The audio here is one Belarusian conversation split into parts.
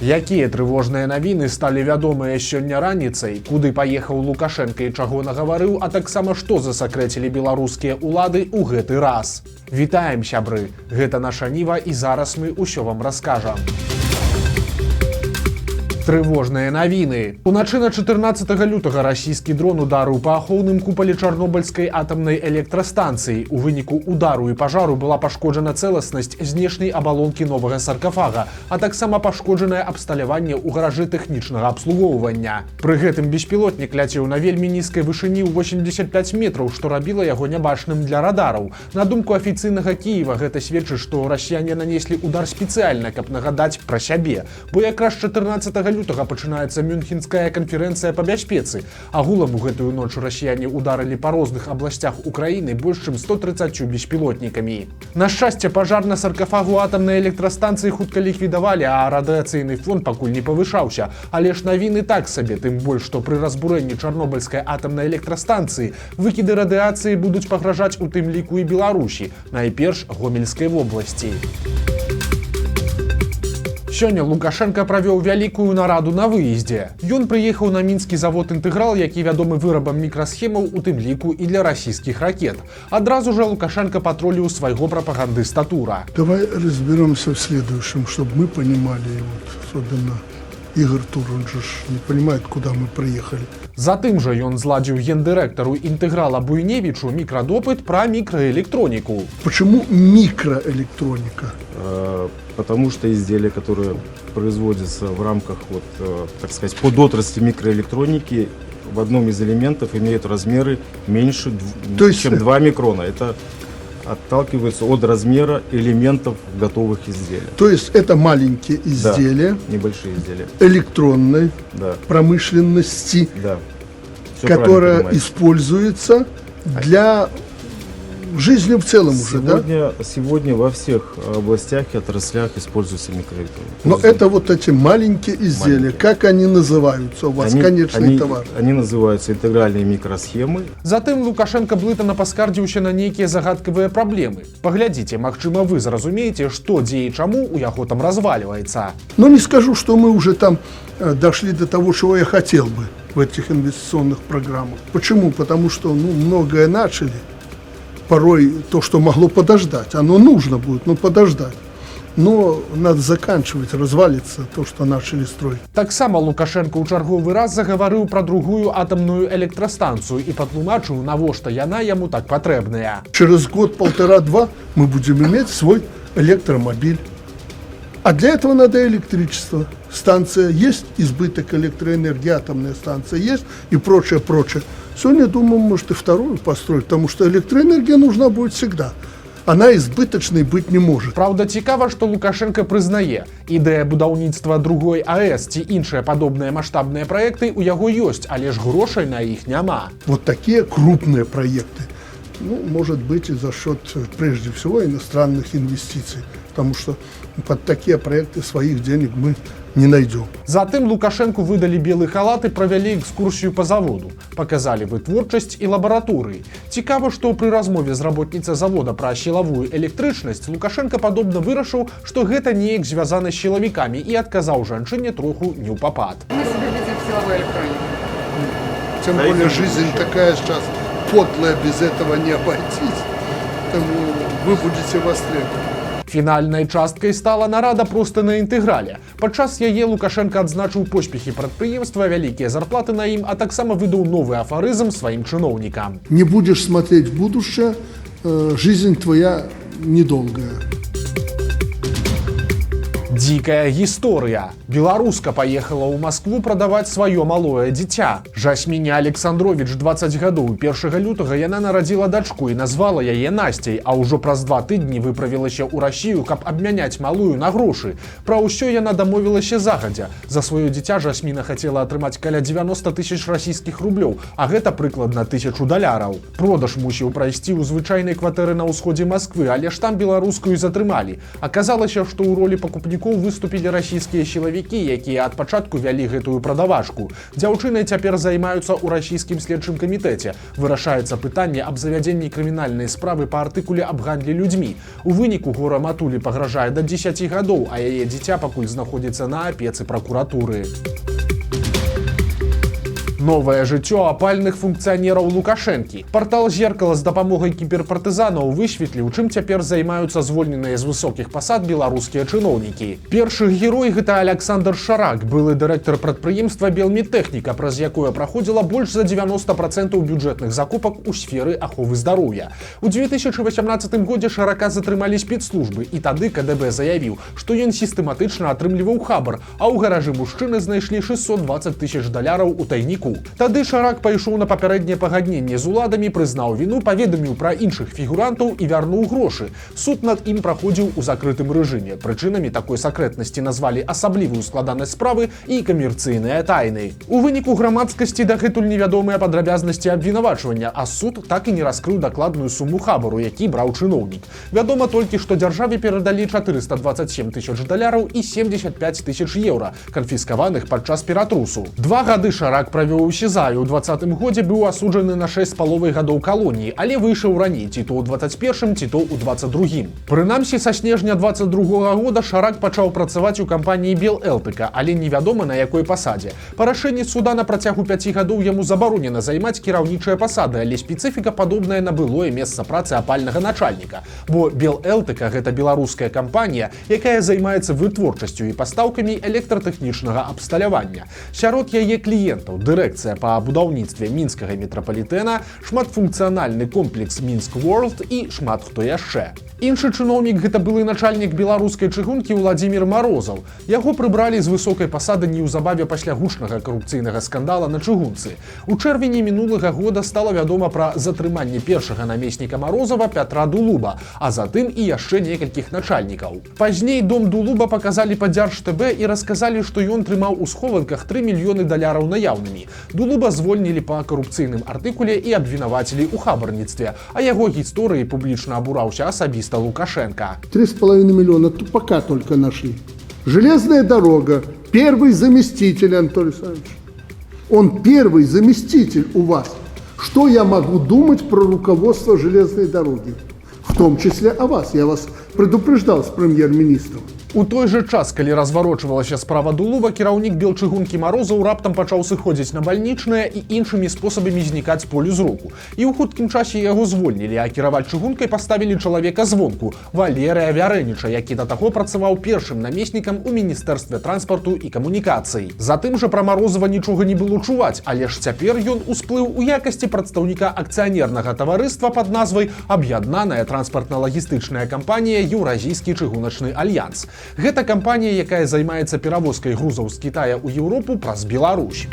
Якія трывожныя навіны сталі вядомыя сёння раніцай, куды паехаў Лукашенко і чаго нагаварыў, а таксама што засакрэцілі беларускія ўлады ў гэты раз. Вітаем, сябры! Гэта наша Ніва і зараз мы ўсё вам раскажам. Трывожныя навіны. Уначы на 14 лютага расійскі дрон ударыў па ахоўным купале Чарнобыльскай атамнай электрастанцыі. У выніку удару і пажару была пашкоджана цэласнасць знешняй абалонкі новага саркафага, а таксама пашкоджанае абсталяванне ў гаражы тэхнічнага абслугоўвання. Пры гэтым беспілотнік ляцеў на вельмі нізкай вышыні ў 85 метраў, што рабіла яго нябачным для радараў. На думку афіцыйнага Кіева, гэта сведчыць, што расіяне нанеслі удар спецыяльна, каб нагадаць пра сябе. Бо якраз 14 лютага пачынаецца Мюнхенская канферэнцыя па бяспецы. Агулам у гэтую ноч расіяне ударылі па розных абласцях Украіны больш чым 130 беспілотнікамі. На шчасце, пажар на саркафагу атамнай электрастанцыі хутка ліквідавалі, а радыяцыйны фон пакуль не павышаўся. Але ж навіны так сабе, тым больш, што пры разбурэнні Чарнобыльскай атамнай электрастанцыі выкіды радыяцыі будуць пагражаць у тым ліку і Беларусі, найперш Гомельскай вобласці. Сёння Лукашенко правёў вялікую нараду на выездзе. Ён прыехаў на мінскі завод «Інтэграл», які вядомы вырабам мікрасхемаў, у тым ліку і для расійскіх ракет. Адразу же Лукашенко патроліў свайго прапагандыста Тура. Давай разберемся в следующем, чтобы мы понимали, особенно Игорь Тур, он же не понимает, куда мы приехали. Затым жа ён зладзіў гендырэктару «Інтэграла» Буйневічу мікрадопыт пра мікраэлектроніку. Почему микроэлектроника? Потому что изделия, которые производятся в рамках, так сказать, подотрасли микроэлектроники, в одном из элементов имеют размеры меньше, чем 2 микрона. Это отталкивается от размера элементов готовых изделий. То есть это маленькие изделия, да, небольшие изделия электронной промышленности, которая используется для жизни в целом Сегодня во всех областях и отраслях используются микроэлектроника. Но это вот эти маленькие изделия, как они называются у вас, конечный товар? Они называются интегральные микросхемы. Затым Лукашенко блытана паскардзіўся на нейкія загадкавыя праблемы. Паглядзіце, магчыма, вы зразумееце, што, дзе і чаму у яго там разваливается. Но не скажу, что мы уже там дошли до того, чего я хотел бы в этих инвестиционных программах. Почему? Потому что многое начали. Порой то, что могло подождать, оно нужно будет, подождать. Но надо заканчивать, развалится то, что начали строить. Таксама Лукашенко ў чарговы раз загаварыў пра другую атамную электрастанцыю і патлумачыў, навошта яна яму так патрэбная. Через год, полтора-два мы будем иметь свой электромобиль. А для этого надо электричество. Станция есть, избыток электроэнергии, атомная станция есть и прочее, прочее. Сегодня, думаю, может и вторую построить, потому что электроэнергия нужна будет всегда. Она избыточной быть не может. Правда, цікава, што Лукашенко прызнае, ідэя будаўніцтва другой АЭС ці іншыя падобныя маштабныя праекты ў яго ёсць, але ж грошай на іх няма. Вот такие крупные проекты, может быть, и за счет, прежде всего, иностранных инвестиций, потому что под такие проекты своих денег мы не найдем. Затым Лукашенку выдалі белы халат і правялі экскурсію па заводу. Паказалі вытворчасць і лабараторыі. Цікава, што пры размове з работніцай завода пра сілавую электрычнасць Лукашенко падобна вырашыў, што гэта неяк звязана з сілавікамі і адказаў жанчыне троху неўпапад. Мы себе видим силовую электронику. Тем более жизнь такая сейчас подлая, без этого не обойтись. Поэтому вы будете востребованы. Фінальнай часткай стала нарада проста на «Інтэграле». Падчас яе Лукашенко адзначыў поспехі прадпрыемства, вялікія зарплаты на ім, а таксама выдаў новы афарызм сваім чыноўнікам. Не будешь смотреть в будущее, жизнь твоя недолгая. Дзікая гісторыя. Беларуска паехала ў Маскву прадаваць сваё малое дзіця. Жасміне Александровіч 20 гадоў. 1 лютага яна нарадзіла дачку і назвала яе Насцяй, а ўжо праз 2 тыдні выправілася ў Расію, каб абмяняць малую на грошы. Пра ўсё яна дамовілася загадзя. За сваё дзіця Жасміна хацела атрымаць каля 90 000 расійскіх рублёў, а гэта прыкладна $1000. Продаж мусіў прайсці ў звычайнай кватэры на ўсходзе Масквы, але ж там беларускую затрымалі. Аказалася, што ў ролі пакупнікоў ізноў выступілі расійскія сілавікі, якія ад пачатку вялі гэтую прадавачку. Дзяўчынай цяпер займаюцца ў расійскім следчым камітэце. Вырашаецца пытанне аб завядзенні крымінальнай справы па артыкуле аб гандлі людзьмі. У выніку гора матулі пагражае да 10 гадоў, а яе дзіця пакуль знаходзіцца на апецы пракуратуры. Новае жыццё апальных функцыянераў Лукашэнкі. Партал «Зеркало» з дапамогай кіберпартызанаў высветліў, чым цяпер займаюцца звольненыя з высокіх пасад беларускія чыноўнікі. Першы герой – гэта Александр Шарак, былы дырэктар прадпрыемства «Белмедтэхніка», праз якое праходзіла больш за 90% бюджэтных закупак у сферы аховы здароўя. У 2018 годзе Шарака затрымалі спецслужбы, і тады КДБ заявіў, што ён сістэматычна атрымліваў хабар, а ў гаражы мужчыны знайшлі $620 000 у тайніку. Тады Шарак пайшоў на папярэдняе пагадненне з уладамі, прызнаў віну, паведаміў пра іншых фігурантаў і вярнуў грошы. Суд над ім праходзіў у закрытым рэжыме. Прычынамі такой сакрэтнасці назвалі асаблівую складанасць справы і камерцыйныя тайны. У выніку грамадскасці дагэтуль невядомыя падрабязнасці абвінавачвання, а суд так і не раскрыў дакладную суму хабару, які браў чыноўнік. Вядома толькі, што дзяржаве перадалі $427 000 і 75 000 евро, канфіскаваных падчас ператрусу. 2 гады Шарак правёў у СІЗА, у 2020 годзе быў асуджаны на 6,5 гадоў калоніі, але выйшаў раней, ці то ў 21-м, ці то ў 22-м. Прынамсі, са снежня 22-го года Шарак пачаў працаваць у кампаніі «Белэлтыка», але невядома на якой пасадзе. Па рашэнні суда на працягу 5 гадоў яму забаронена займаць кіраўнічыя пасады, але спецыфіка падобная на былое месца працы апальнага начальніка. Бо «Белэлтыка» – гэта беларуская кампанія, якая займаецца вытворчасцю і пастаўкамі электратэхнічнага абсталявання. Сярод яе кліентаў дырэкцыя па будаўніцтве мінскага метрапалітэна, шматфункцыянальны комплекс «Мінск Ворлд» і шмат хто яшчэ. Іншы чыноўнік – гэта былы начальнік беларускай чыгункі Владзімір Марозаў. Яго прыбралі з высокай пасады неўзабаве пасля гучнага карупцыйнага скандала на чыгунцы. У чэрвені мінулага года стала вядома пра затрыманне першага намесніка Марозава Пятра Дулуба, а затым і яшчэ некалькіх начальнікаў. Пазней дом Дулуба паказалі па Дзярж-ТБ і расказалі, што ён трымаў у схованках $3 мільёны наяўнымі. Дулуба звольнілі па карупцыйным артыкуле і абвінавацілі ў хабарніцтве, а яго гісторыі публічна абураўся асабіста Лукашенко. 3,5 миллиона тупака только нашли. Железная дорога. Первый заместитель, Анатолий Александрович. Он первый заместитель у вас. Что я могу думать про руководство железной дороги? В том числе о вас. Я вас предупреждал с премьер-министром. У той жа час, калі разварочвалася справа Дулуба, кіраўнік белчыгункі Марозаў раптам пачаў сыходзіць на бальнічнае і іншымі спосабамі знікаць з полю зроку. І ў хуткім часе яго звольнілі, а кіраваць чыгункай паставілі чалавека звонку – Валерыя Вярэніча, які да таго працаваў першым намеснікам у Міністэрстве транспарту і камунікацый. Затым жа пра Марозава нічога не было чуваць, але ж цяпер ён усплыў у якасці прадстаўніка акцыянернага таварыства пад назвай «Аб'яднаная транспартна-лагістычная кампанія Еўразійскі чыгуначны альянс». Гэта кампанія, якая займаецца перавозкай грузаў з Кітая ў Еўропу праз Беларусь.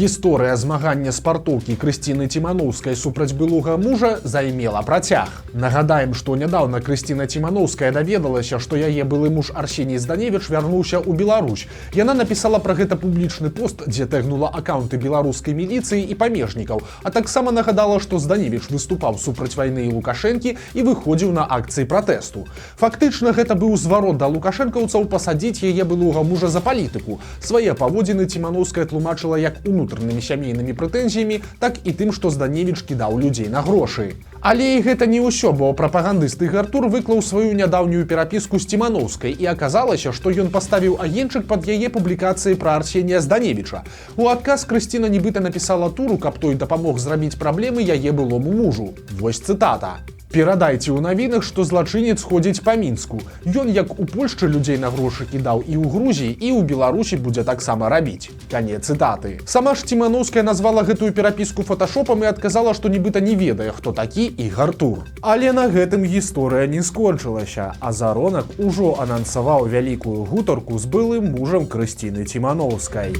Гісторыя змагання спартоўкі Крысціны Ціманоўскай супраць былога мужа займела працяг. Нагадаем, што нядаўна Крысціна Ціманоўская даведалася, што яе былы муж Арсеній Зданевіч вярнуўся ў Беларусь. Яна напісала пра гэта публічны пост, дзе тэгнула акаунты беларускай міліцыі і памежнікаў, а таксама нагадала, што Зданевіч выступаў супраць вайны і Лукашэнкі і выходзіў на акцыі пратэсту. Фактычна, гэта быў зварот да лукашэнкаўцаў пасадзіць яе былога мужа за палітыку. Свае паводзіны Ціманоўская тлумачыла як унутранымі сямейнымі прэтэнзіямі, так і тым, што Зданевіч кідаў людзей на грошы. Але і гэта не ўсё, бо прапагандыст Ігар Тур выклаў сваю нядаўнюю перапіску з Ціманоўскай і аказалася, што ён паставіў агеньчык пад яе публікацыі пра Арсенія Зданевіча. У адказ Крысціна нібыта напісала Туру, каб той дапамог зрабіць праблемы яе былому мужу. Вось цытата. Перадайце ў навінах, што злачынец ходзіць па Мінску. Ён як у Польшчы людзей на грошы кідаў і ў Грузіі, і ў Беларусі будзе таксама рабіць. Канец цытаты. Сама ж Ціманоўская назвала гэтую перапіску фоташопам і адказала, што нібыта не ведае, хто такі Ігар Тур. Але на гэтым гісторыя не скончылася, а Заронак ужо анансаваў вялікую гутарку з былым мужам Крысціны Ціманоўскай.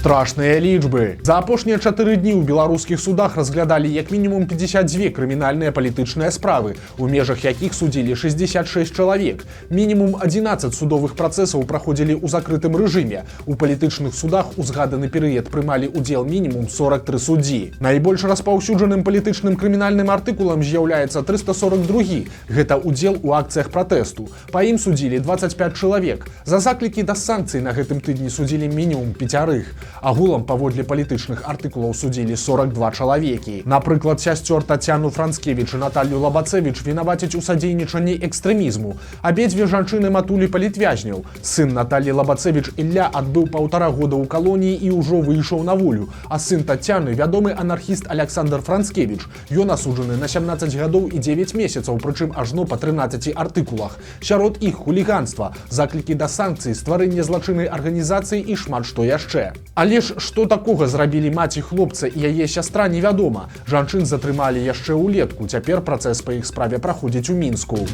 Страшныя лічбы. За апошнія 4 дні ў беларускіх судах разглядалі як мінімум 52 крымінальныя палітычныя справы, у межах якіх судзілі 66 чалавек. Мінімум 11 судовых працэсаў праходзілі ў закрытым рэжыме. У палітычных судах у згаданы перыяд прымалі ўдзел мінімум 43 суддзі. Найбольш распаўсюджаным палітычным крымінальным артыкулам з'яўляецца 342. Гэта ўдзел у акцыях пратэсту. Па ім судзілі 25 чалавек. За заклікі да санкцый на гэтым тыдні судзілі мінімум 5. Агулам паводле палітычных артыкулаў судзілі 42 чалавекі. Напрыклад, сясцёр Тацяну Францкевіч і Наталью Лабацевіч вінавацяць у садзейнічанні экстрэмізму. Абедзве жанчыны матулі палітвязняў. Сын Натальі Лабацевіч Ілля адбыў 1,5 года ў калоніі і ўжо выйшаў на волю. А сын Тацяны вядомы анархіст Александр Францкевіч. Ён асуджаны на 17 гадоў і 9 месяцаў, прычым ажно па 13 артыкулах. Сярод іх хуліганства, заклікі да санкцый, стварэнне злачыннай арганізацыі і шмат што яшчэ. Але ж што такога зрабілі маці хлопца і яе сястра, невядома. Жанчын затрымалі яшчэ ўлетку, цяпер працэс па іх справе праходзіць у Мінску.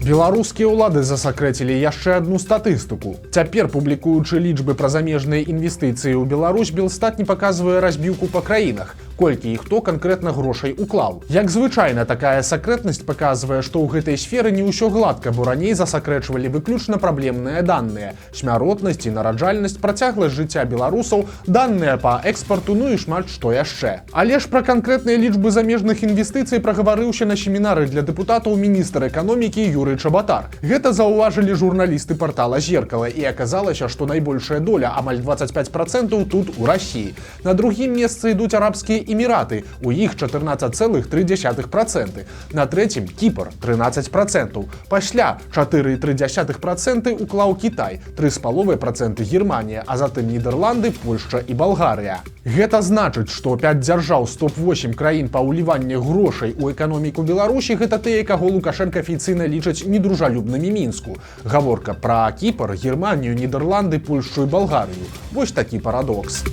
Беларускія ўлады засакрэцілі яшчэ адну статыстыку. Цяпер, публікуючы лічбы пра замежныя інвестыцыі ў Беларусь, Белстат не паказвае разбіўку па краінах, колькі і хто канкрэтна грошай уклаў. Як звычайна, такая сакрэтнасць паказвае, што ў гэтай сферы не ўсё гладка, бо раней засакрэчвалі выключна праблемныя даныя: смяротнасць і нараджальнасць, працягласць жыцця беларусаў, даныя па экспарту, ну і шмат што яшчэ. Але ж пра канкрэтныя лічбы замежных інвестыцый прагаварыўся на семінары для дэпутатаў міністр эканомікі Юрый Чабатар. Гэта заўважылі журналісты партала «Зеркало», і аказалася, што найбольшая доля, амаль 25%, тут у Расіі. На другім месцы ідуць арабскія Эміраты, у іх 14,3%. На трэцім Кіпр 13%. Пасля 4,3% уклаў Кітай, 3,5% Германія, а затым Нідерланды, Польшча і Балгарыя. Гэта значыць, што 5 дзяржаў з топ-8 краін па ўліванні грошай у эканоміку Беларусі гэта тыя, каго Лукашенко афіцыйна лічаць недружалюбнымі Мінску. Гаворка пра Кіпр, Германію, Нідерланды, Польшчу і Балгарыю. Вось такі парадокс.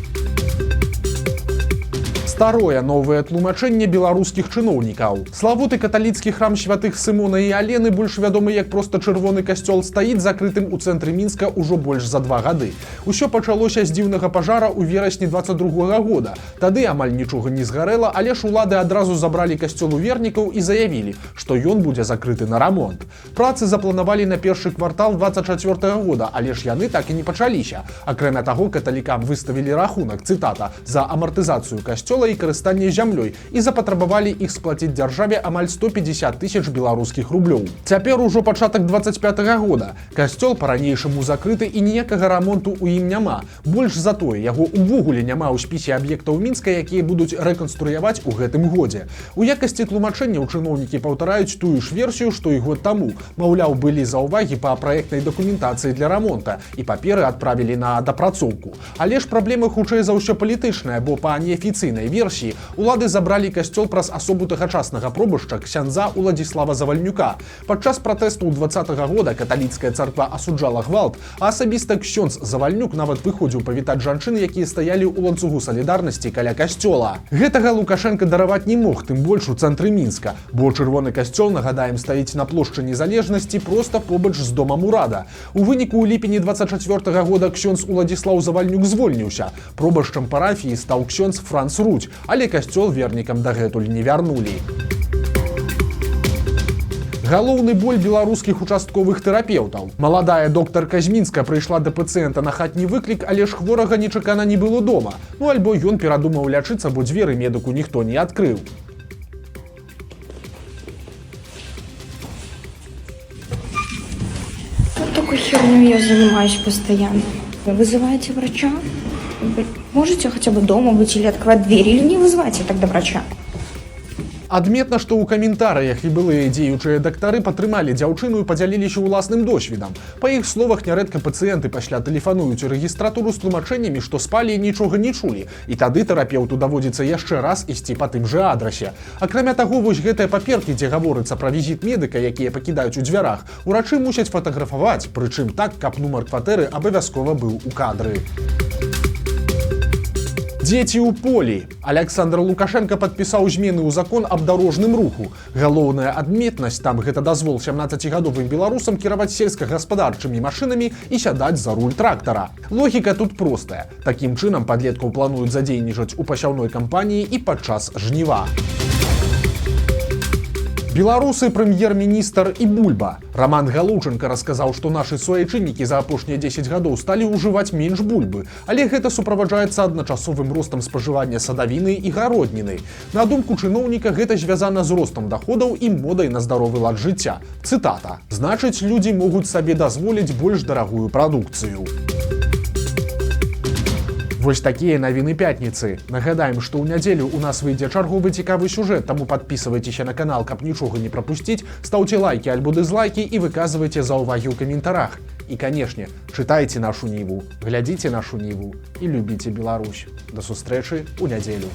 Старое новае тлумачэнне беларускіх чыноўнікаў. Славуты каталіцкі храм святых Сымона і Алены, больш вядомы як проста чырвоны касцёл, стаіць закрытым у цэнтры Мінска ўжо больш за 2 гады. Усё пачалося з дзіўнага пажара ў верасні 22 года. Тады амаль нічога не згарэла, але ж улады адразу забралі касцёл у вернікаў і заявілі, што ён будзе закрыты на рамонт. Працы запланавалі на першы квартал 24 года, але ж яны так і не пачаліся. Акрамя таго, каталікам выставілі рахунак, цытата, за амартызацыю касцёла і карыстанне зямлёй і запатрабавалі іх сплаціць дзяржаве амаль 150 000 беларускіх рублёў. Цяпер ужо пачатак 25 года. Касцёл па-ранейшаму закрыты і ніякага рамонту ў ім няма. Больш за тое, яго ўвогуле няма ў спісе аб'ектаў Мінска, якія будуць рэканструяваць у гэтым годзе. У якасці тлумачэнняў чыноўнікі паўтараюць тую ж версію, што і год таму. Маўляў, былі заўвагі па праектнай дакументацыі для рамонта і паперы адправілі на дапрацоўку. Але ж праблема хутчэй за ўсё палітычная, бо па неафіцыйнай версіі улады забралі касцёл праз асобу тагачаснага пробышча ксяндза Уладзіслава Завальнюка. Падчас пратэсту 20-го года каталіцкая царква асуджала гвалт, а асабіста ксёндз Завальнюк нават выходзіў павітаць жанчын, якія стаялі ў ланцугу салідарнасці каля касцёла. Гэтага Лукашенко дараваць не мог, тым больш у цэнтры Мінска, бо чырвоны касцёл, нагадаем, стаіць на плошчы Незалежнасці проста побач з домам урада. У выніку ў ліпені 24-го года ксёндз Уладзіслаў Завальнюк звольніўся. Пробашчам парафіі стаў ксёндз Франц Рудзь, але касцёл вернікам дагэтуль не вярнулі. Галоўны боль беларускіх участковых тэрапеўтаў. Маладая доктарка з Мінска прыйшла да пацыента на хатні выклік, але ж хворага нечакана не было дома. Ну альбо ён перадумаў лячыцца, бо дзверы медыку ніхто не адкрыў. Вот такой херней я занимаюсь постоянно. Вы вызываете врача? Вы можете хотя бы дома быть или открывать дверь, или не вызывайте тогда врача? Адметна, што ў каментарыях і былыя дзеючыя дактары падтрымалі дзяўчыну і падзяліліся ўласным досведам. Па іх словах, нярэдка пацыенты пасля тэлефануюць у рэгістратуру з тлумачэннямі, што спалі і нічога не чулі. І тады тэрапеўту даводзіцца яшчэ раз ісці па тым жа адрасе. Акрамя таго, вось гэтыя паперкі, дзе гаворыцца пра візіт медыка, якія пакідаюць у дзвярах, урачы мусяць фатаграфаваць, прычым так, каб нумар кватэры абавязкова быў у кадры. Дзеці ў полі. Александр Лукашенко падпісаў змены ў закон аб дарожным руху. Галоўная адметнасць там гэта дазвол 17гадовым беларусам кіраваць сельскагаспадарчымі машынамі і сядаць за руль трактара. Логіка тут простая. Такім чынам падлеткаў плануюць задзейнічаць у пасяўной кампаніі і падчас жніва. Беларусы, прэм'ер-міністр і бульба. Роман Галученко расказаў, што нашы суайчыннікі за апошнія 10 гадоў сталі ўжываць менш бульбы, але гэта суправаджаецца адначасовым ростам спажывання садавіны і гародніны. На думку чыноўніка, гэта звязана з ростам даходаў і модай на здаровы лад жыцця. Цытата: «Значыць, людзі могуць сабе дазволіць больш дарагую прадукцыю». Вось такія навіны пятніцы. Нагадаем, што ў нядзелю у нас выйдзе чарговы цікавы сюжэт, таму падпісывайцеся на канал, каб нічога не прапусціць, стаўце лайкі альбо дызлайкі і выказвайце заўвагі ў каментарах. І, канешне, чытайце нашу Ніву, глядзіце нашу Ніву і любіце Беларусь. Да сустрэчы ў нядзелю.